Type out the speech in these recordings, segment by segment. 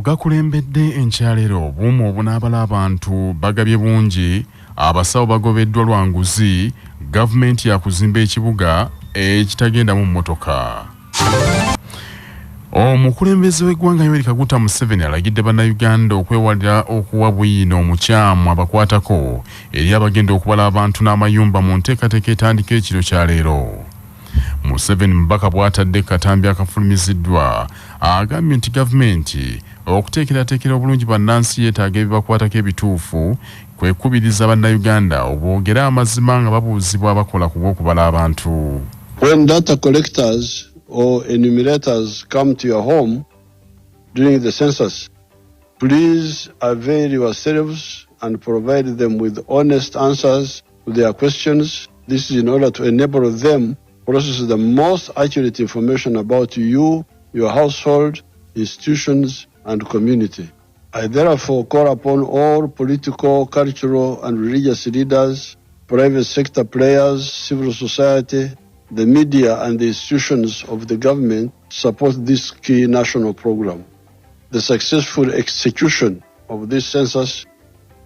Mugakulembedde enkyalero obumu obunaabala abantu bagabye bungi abasawo bagobeddwa lwa nguzi gavumenti yakuzimba ekibuga ekitagenda mu mmotoka. Omukulembeze w'eggwanga Yoweri Kaguta Museven alagidde bannayuganda okwewalira okuwa bwino omukyamu abakwatako eri abagenda okubala abantu n'amayumba mu nteekateeka etandika ekiro kya leero. Museven mbaka bw'atadde katambi akafulumiziddwa agambye nti gavumenti okuteekerateekera obulungi bannansi yeetaaga ebibakwatako ebituufu kwe kubiriza bannayuganda obwogera amazima nga babuuzibwa abakola ku bw'okubala abantu. When data collectors or enumerators come to your home during the census, please avail yourselves and provide them with honest answers to their questions. This is in order to enable them process the most accurate information about you, your household, institutions, and community. I therefore call upon all political, cultural, and religious leaders, private sector players, civil society, the media, and the institutions of the government to support this key national program. The successful execution of this census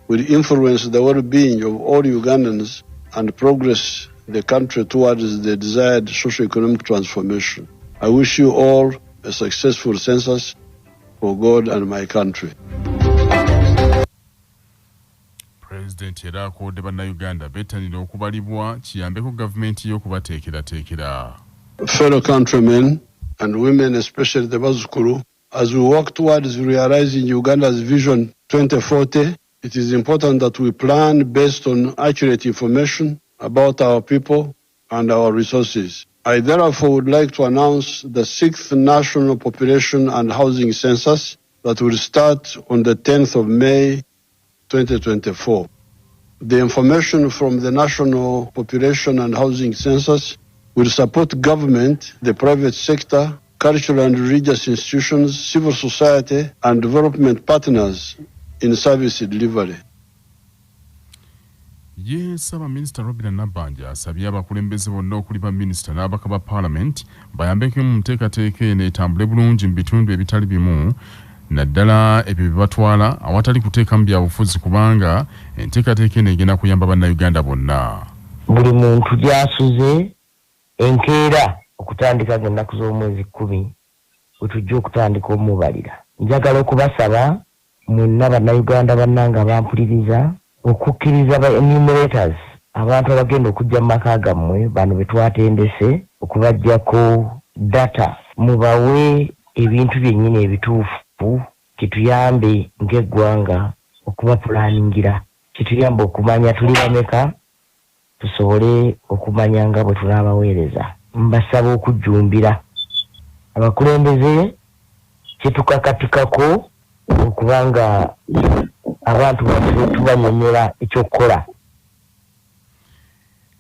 will influence the well-being of all Ugandans and progress the country towards the desired socio-economic transformation. I wish you all a successful census for God and my country. President era akodde bannayuganda bettanira okubalibwa kiyambeko gavumenti y'okubateekerateekera. Fellow countrymen and women, especially the Bazukulu, as we work towards realizing Uganda's Vision 2040, it is important that we plan based on accurate information about our people and our resources. I therefore would like to announce the 6th National Population and Housing Census that will start on the 10th of May 2024. The information from the National Population and Housing Census will support government, the private sector, cultural and religious institutions, civil society, and development partners in service delivery. Saba Minister Robin Nabanja asabye abakulembeze bonna okuli ba Minister n'abaka ba Parliament bayambeke mu nteekateeka n'etambule bulungi mu bitundu ebitali bimu naddala ebyo bibatwala awatali kuteeka mu byabufuzi kubanga enteekateeka egenda kuyamba bannayuganda bonna. Buli muntu gy'asuze enkeera okutandika ennaku z'omwezi 10 wetujja okutandika omubalira. Njagala okubasaba mwenna bannayuganda bannanga bampuliriza okukkiriza ba enumerators abantu abagenda okujja mu maka gammwe bano betwatendese okubajjako data mubawe ebintu byennyini ebituufu kituyambe ng'eggwanga okuba pulaningira kituyambe okumanya tuli bameka tusobole okumanya nga bwe tunaabaweereza. Mbasaba okujjumbira abakulembeze kyetukakatikako okubanga abantu baffe tubanyonyera ekyokukola.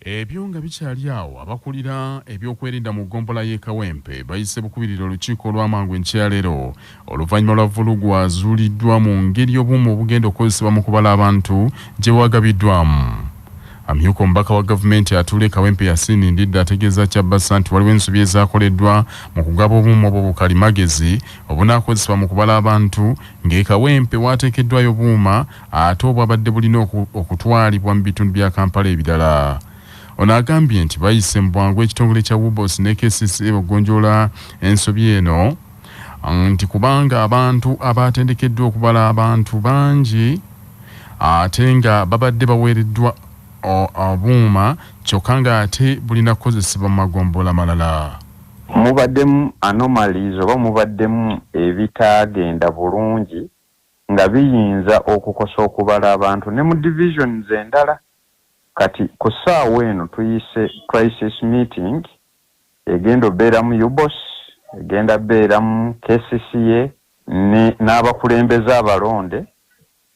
Ebyo nga bikyali awo abakulira ebyokwerinda mu ggombola y'e Kawempe bayise bukubirira olukiiko olw'amangu enkyaleero oluvannyuma lwa vulugu azuuliddwa mu ngeri obumu obugenda okukozesebwa mu kubala abantu gye wagabiddwamu. Amyuka omubaka wa gavumenti atuula e Kawempe yasiinindidde ategeeza Kyabasa nti waliwo ensobi ezaakoleddwa mu kugaba obumu obwo bukalimagezi obunaakozesebwa mu kubala abantu ng'e Kawempe waateekeddwayo buuma ate obwabadde bulina okutwalibwa mu bitundu bya Kampala ebirala. Ono agambye nti bayise mu bwangu ekitongole kya Wubos ne KCCA ogonjoola ensobi eno nti kubanga abantu abatendekeddwa okubala abantu bangi ate nga babadde baweereddwa obuuma kyokka nga ate bulina kukozesebwa mu magombola malala. Mubaddemu anomalies oba mubaddemu ebitaagenda bulungi nga biyinza okukosa okubala abantu ne mu divisions endala. Kati ku ssaawa eno tuyise crisis meeting egenda obeera mu Ubos, egenda beera mu KCCA n'abakulembeze abalonde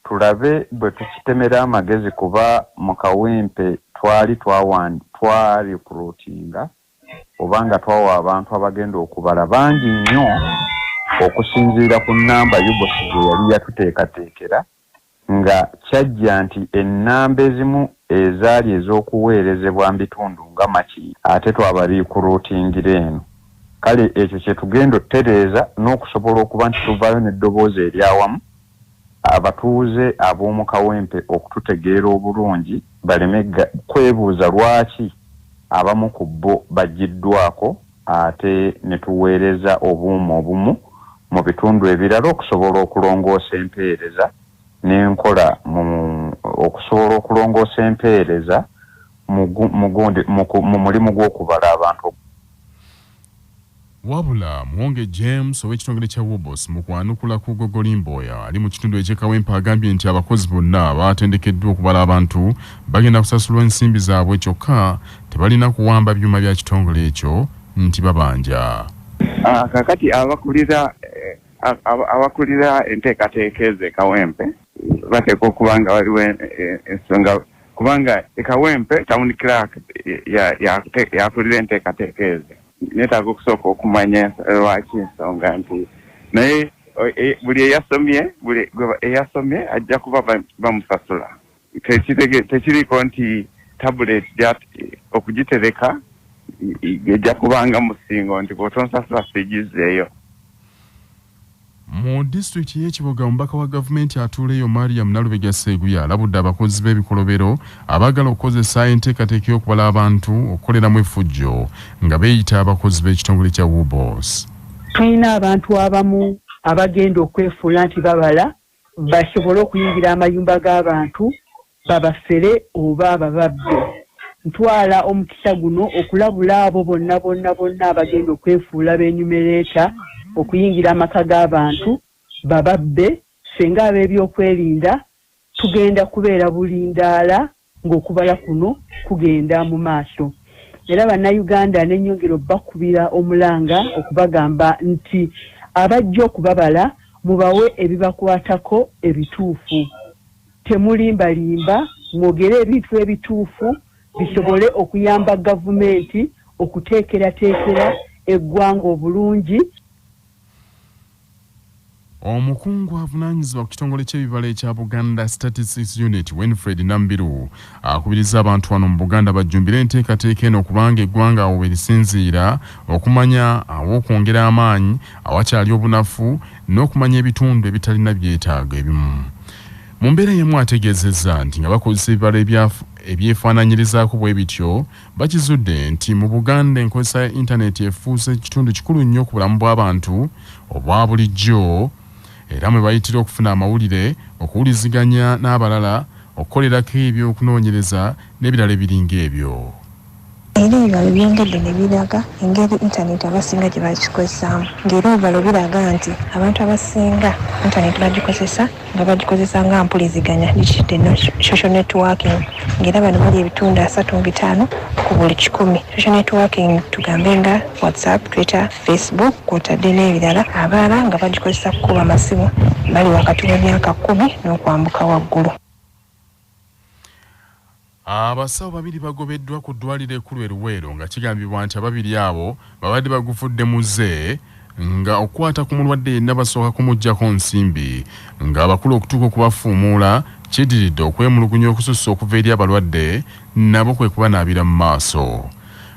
tulabe bwe tukitemera amagezi kuba mu Kawempe twali kurutinga obanga twawa abantu abagenda okubala bangi nnyo okusinziira ku nnamba Ubos gye yali yatuteekateekera nga kyajja nti ennamba ezimu ezaali ez'okuweerezebwa mu bitundu nga Maki ate twabali kurutingira eno kale ekyo kye tugenda ottereeza n'okusobola okuba nti tuvaayo n'eddoboozi eryawamu abatuuze ab'omu Kawempe okututegeera obulungi baleme kwebuuza lwaki abamu ku bo bagiddwako ate ne tuweereza obuuma obumu mu bitundu ebirala okusobola okulongoosa empeereza n'enkola okusobola okulongoosa empeereza mu mulimu gw'okubala abantu. Wabula Muwonge James ow'ekitongole kya Wobos mu kwanukula ku Gogolimboya ali mu kitundu eky'Ekawempe agambye nti abakozi bonna baatendekeddwa okubala abantu bagenda kusasulwa ensimbi zaabwe kyokka tebalina kuwamba byuma bya kitongole ekyo nti babanja. Kakati abakulira enteekateeka ez'Ekawempe bateeka okuba nga waliwo ensonga kubanga Ekawempe town clerk yakulira enteekateeka ezo. Netaaga okusooka okumanya lwaki ensonga nti naye buli eyasomye ajja kuba bamusasula. Tekiriko nti tablet okugitereka ejja kubanga musingo nti bw'otonsasula sigizeeyo. Mu disitulikiti y'Ekiboga omubaka wa gavumenti atuuleyo Mariam Nalubega Seguya alabudde abakozi b'ebikolobero abaagala okukozesa enteekateeka y'okubala abantu okukoleramu effujjo nga beeyita abakozi b'ekitongole kya Wobos. Tulina abantu abamu abagenda okwefuula nti babala basobole okuyingira amayumba g'abantu babafere oba bababbe. Ntwala omukisa guno okulabula abo bonna abagenda okwefuula b'enyumereeta okuyingira amaka g'abantu bababbe senga ab'ebyokwerinda tugenda kubeera bulindaala ng'okubala kuno kugenda mu maaso. Era bannayuganda n'ennyongero bakubira omulanga okubagamba nti abajja okubabala mubawe ebibakwatako ebituufu. Temulimbalimba, mwogere ebintu ebituufu bisobole okuyamba gavumenti okuteekerateekera eggwanga obulungi. Omukungu avunaanyizibwa ku kitongole ky'ebibala ekya Buganda Statistics Unit Winfred Nambiru akubiriza abantu wano mu Buganda bajjumbire enteekateeka eno kubanga eggwanga awo erisinziira okumanya aw'okwongera amaanyi awakyali obunafu n'okumanya ebitundu ebitalina byetaago ebimu. Mu mbeera y'emu ategeezezza nti nga bakozesa ebibala ebyefaanaanyirizaako bwe bityo bakizudde nti mu Buganda enkozesa ya intaneti efuuse ekitundu kikulu nnyo ku bulamu bw'abantu obwa bulijjo era mwe bayitira okufuna amawulire okuwuliziganya n'abalala okukolerako ebyokunoonyereza n'ebirala ebiringa ebyo. Era ebibalo byongedde ne biraga engeri intaneti abasinga gye bagikozesaamu. Ng'era obubalo biraga nti abantu abasinga intaneti bagikozesa nga bagikozesa nga mpuliziganya digital social networking. Ng'era bano bali ebitundu 3.5 ku buli 100. Social networking tugambe nga WhatsApp, Twitter, Facebook kwotadde n'ebirala. Abalala nga bagikozesa kukuba amasimu bali wakati w'emyaka 10 n'okwambuka waggulu. Abasawo babiri bagobedwa ku ddwaliro ekkulu e Luweero nga kigambibwa nti ababiri abo babadde bagufudde muze nga okwata ku mulwadde yenna basooka kumuggyako nsimbi nga abakulu okutuuka okubafuumuula kiddiridde okwemulugunya okusussa okuva eri abalwadde nabo kwe kubanaabira mu maaso.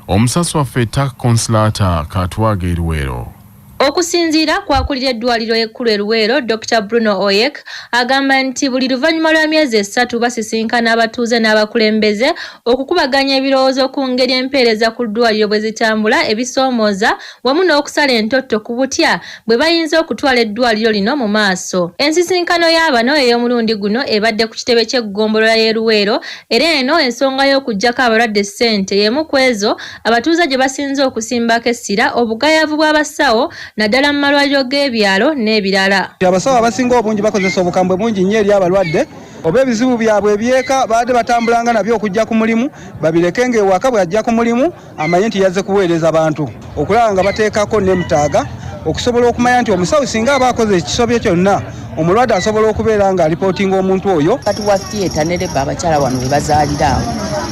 Omusasi waffe Tak Consolata Katwaga e Luweero. Okusinziira kwakulira eddwaliro ekkulu e Luweero Dr. Bruno Oyek agamba nti buli luvannyuma lwa myezi 3 basisinkana abatuuze n'abakulembeze okukubaganya ebirowoozo ku ngeri empeereza ku ddwaliro bwe zitambula ebisoomooza wamu n'okusala entotto ku butya bwe bayinza okutwala eddwaliro lino mu maaso. Ensisinkano y'abano ey'omulundi guno ebadde ku kitebe ky'eggombolola y'e Luweero era eno ensonga y'okuggyako abalwadde ssente y'emu ku ezo abatuuze gye basinze okusimbako essira obugayaavu bw'abasawo naddala mu malwaliro g'ebyalo n'ebirala. Abasawo abasinga obungi bakozesa obukambwe bungi nnyo eri abalwadde oba ebizibu byabwe ebyeka baadde batambulanga nabyo okujja ku mulimu babirekenga ewaka bw'ajja ku mulimu amanye nti yazze kuweereza abantu okulaba nga bateekako n'emutaaga okusobola okumanya nti omusawo singa aba akoze ekisobyo kyonna omulwadde asobola okubeera nga alipootinga omuntu oyo. Kati wa theatre ne leba abakyala wano we bazaalira awo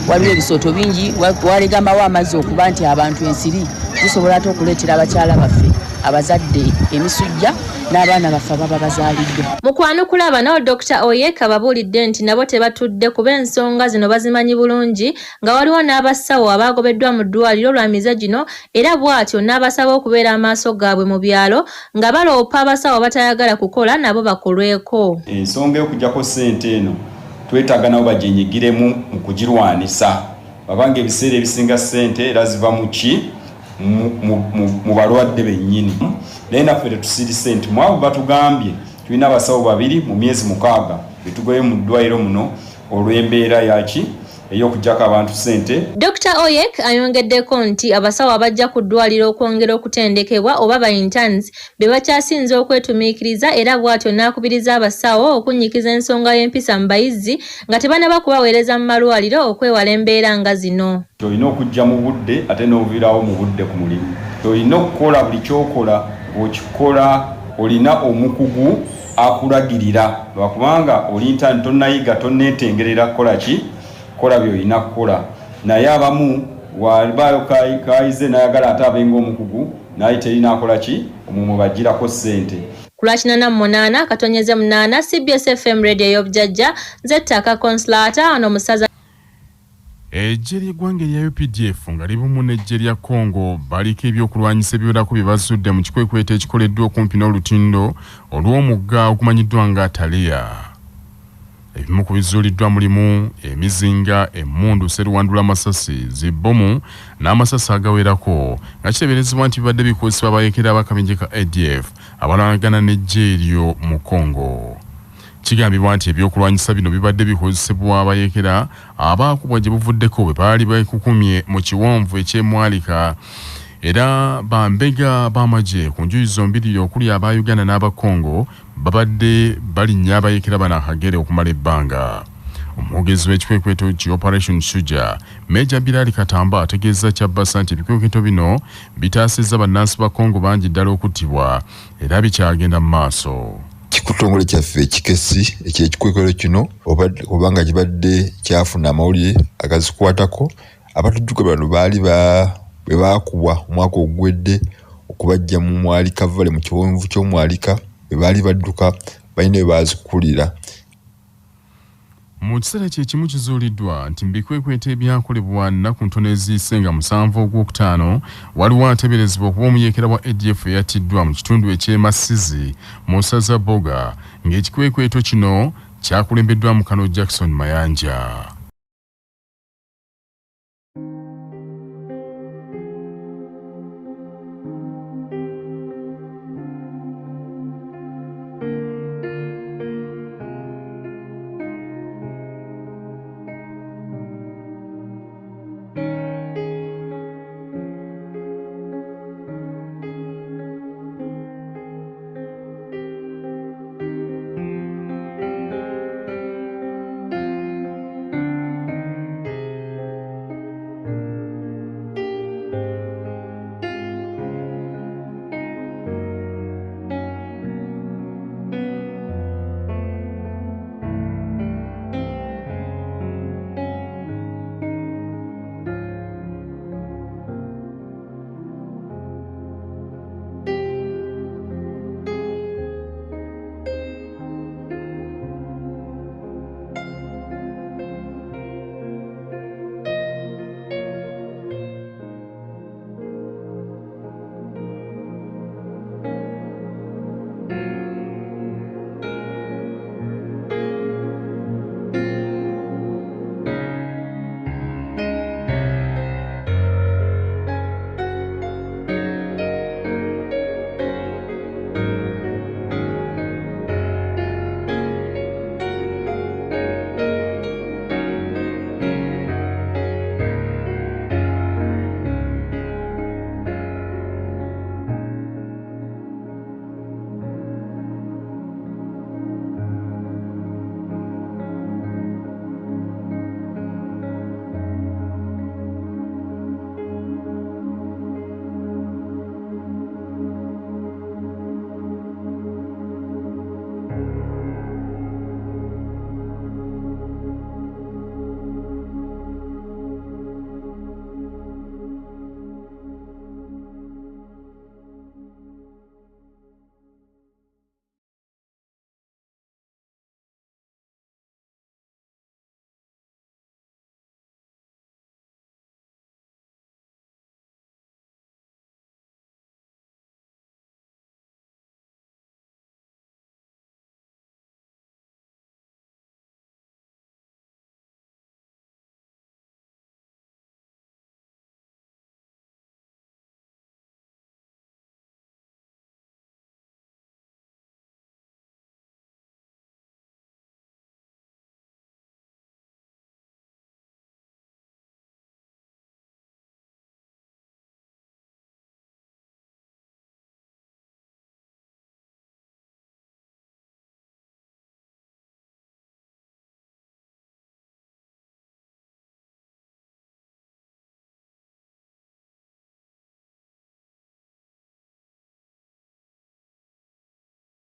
waliwo ebisooto bingi walegambawo amazzi okuba nti abantu ensiri zisobola ate okuleetera abakyala baffe abazadde emisujja n'abaana baffe ababa bazaalidde. Mu kwanukula bano Dr. Oyek ababuulidde nti nabo tebatudde kuba ensonga zino bazimanyi bulungi nga waliwo n'abasawo abaagobeddwa mu ddwaliro lwa mize gino era bw'atyo n'abasaba okubeera amaaso gaabwe mu byalo nga baloopa abasawo batayagala kukola nabo bakolweko. Ensonga y'okuggyako ssente eno twetaaga nabo baginyigiremu mu kugirwanisa. Babanga ebiseera ebisinga ssente era ziva mu ki mu balwadde bennyini. Naye naffe tetusirise nti mu abo batugambye tulina abasawo 2 mu myezi 6 betugoye mu ddwaliro muno olw'embeera yaki ey'okuggyako abantu ssente. Dr. Oyek ayongeddeko nti abasawo abajja ku ddwaliro okwongera okutendekebwa oba ba interns be bakyasinze okwetumiikiriza era bw'atyo n'akubiriza abasawo okunnyikiza ensonga y'empisa mu bayizi nga tebanaba kubaweereza mu malwaliro okwewala embeera nga zino. Olina okujja mu budde ate n'oviirawo mu budde ku mulimu. Olina okukola buli kyokola bw'okikola olina omukugu akulagirira lwakubanga oli intern tonnayiga tonneetengerera kukola ki kola by'olina kukola. Naye abamu walibaayo kayize n'ayagala ate abenga omukugu naye terina akola ki omumwe bagirako ssente. Ku lwa 88 katonyeze 8 CBS FM radio y'obujjajja nze Ttaka Consolata ono musaza. Eggye ly'eggwanga erya Updf nga libumu n'eggye lya Congo baliko ebyokulwanyisa ebiwerako bye bazudde mu kikwekweto ekikoleddwa okumpi n'olutindo olw'omugga ogumanyiddwa nga Taliya. Ebimu ku bizuuliddwa mulimu emizinga, emmundu, seruwandula amasasi, zibbomu n'amasasi agawerako nga kiteeberezebwa nti bibadde bikozesebwa abayeekera ab'akabenje ka ADF abalwanagana n'eggye eryo mu Congo. Kigambibwa nti ebyokulwanyisa bino bibadde bikozesebwa abayeekera abaakubwa gye buvuddeko bwe baali beekukumye mu kiwonvu eky'emwalika era bambega b'amagye ku njuyi zombiriri okuli aba Uganda n'aba Congo babadde balinnya abayeekera bano akagere okumala ebbanga. Omwogezi w'ekikwekweto ki Operation Shujaa Major Bilali Katamba ategeeza Kyabasa nti ebikwekweto bino bitaasizza bannansi ba Congo bangi ddala okuttibwa era bikyagenda mu maaso. Kikutongole kyaffe ekikesi eky'ekikwekweto kino obanga kibadde kyafuna amawulire agazikwatako abatujjuke bano baali bwe baakubwa omwaka ogwedde okubajja mu mwalika vale mu kiwonvu ky'omwalika bwe baali badduka balina bwe bazikulira. Mu kiseera kyekimu kizuuliddwa nti mu bikwekweto ebyakolebwa nnaku ntono eziise nga 7 Ogwokutaano waliwo ateeberezebwa okuba omuyeekera wa ADF eyattiddwa mu kitundu eky'Emasizi mu ssaza Boga ng'ekikwekweto kino kyakulembeddwa mu Kano Jackson Mayanja.